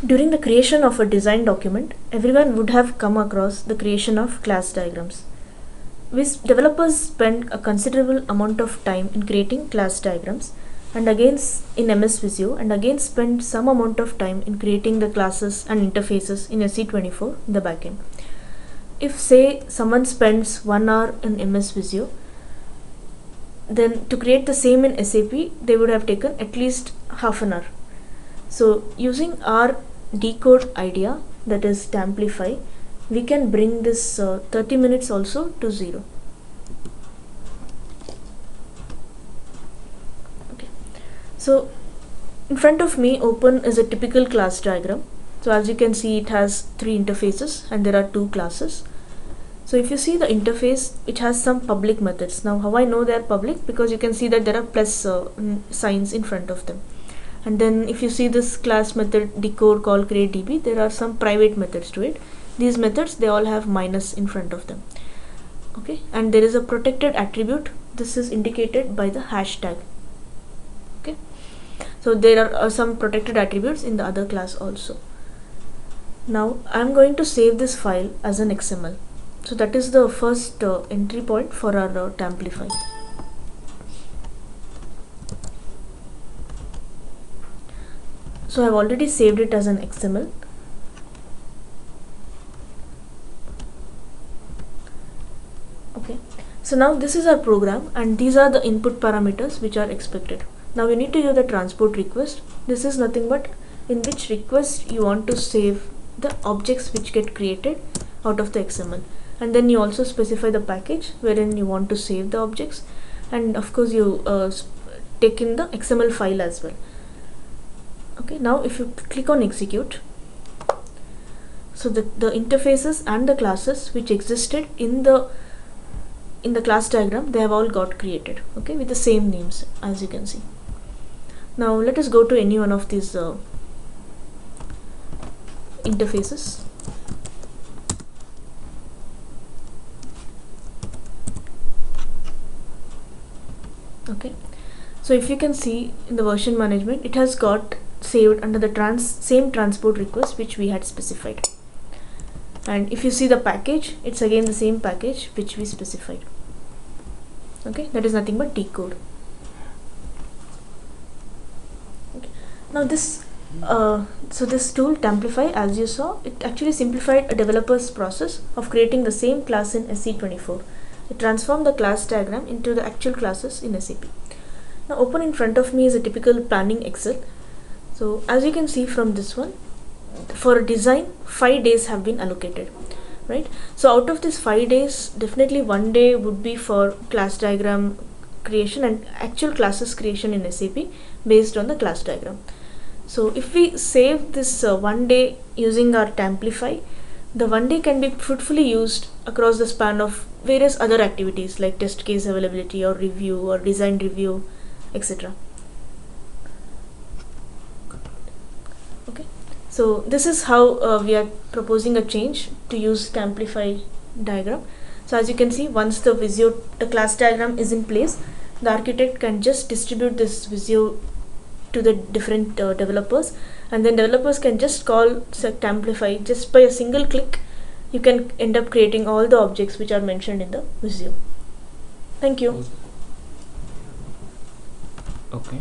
During the creation of a design document, everyone would have come across the creation of class diagrams. Developers spend a considerable amount of time in creating class diagrams, and again in MS Visio, and again spend some amount of time in creating the classes and interfaces in SE24 in the backend. If say someone spends 1 hour in MS Visio, then to create the same in SAP they would have taken at least half an hour. So using our decode idea, that is Tamplify, we can bring this 30 minutes also to 0. Okay. So in front of me open is a typical class diagram. So as you can see, it has 3 interfaces and there are 2 classes. So if you see the interface, it has some public methods. Now how I know they are public? Because you can see that there are plus signs in front of them. And then if you see this class method decode call create db, there are some private methods to it. These methods, they all have minus in front of them. Okay, and there is a protected attribute. This is indicated by the hashtag. Okay, so there are some protected attributes in the other class also. Now I'm going to save this file as an XML. So that is the first entry point for our Tamplify. So I've already saved it as an XML. Okay, so now this is our program and these are the input parameters which are expected. Now we need to use the transport request. This is nothing but in which request you want to save the objects which get created out of the XML. And then you also specify the package wherein you want to save the objects, and of course you take in the XML file as well. Okay, now if you click on execute, so the interfaces and the classes which existed in the class diagram, they have all got created, okay, with the same names as you can see. Now let us go to any one of these interfaces. Okay, so if you can see in the version management, it has got saved under the same transport request which we had specified. And if you see the package, it's again the same package which we specified. Okay, that is nothing but decode. Okay. Now this so this tool Tamplify, as you saw, it actually simplified a developer's process of creating the same class in SE24. It transformed the class diagram into the actual classes in SAP. Now open in front of me is a typical planning Excel. So as you can see from this one, for design 5 days have been allocated, right? So out of this 5 days, definitely 1 day would be for class diagram creation and actual classes creation in SAP based on the class diagram. So if we save this 1 day using our Tamplify, the 1 day can be fruitfully used across the span of various other activities like test case availability or review or design review, etc. Okay, so this is how we are proposing a change to use Tamplify diagram. So as you can see, once the class diagram is in place, the architect can just distribute this Visio to the different developers, and then developers can just call Tamplify. Just by a single click, you can end up creating all the objects which are mentioned in the Visio. Thank you. Okay.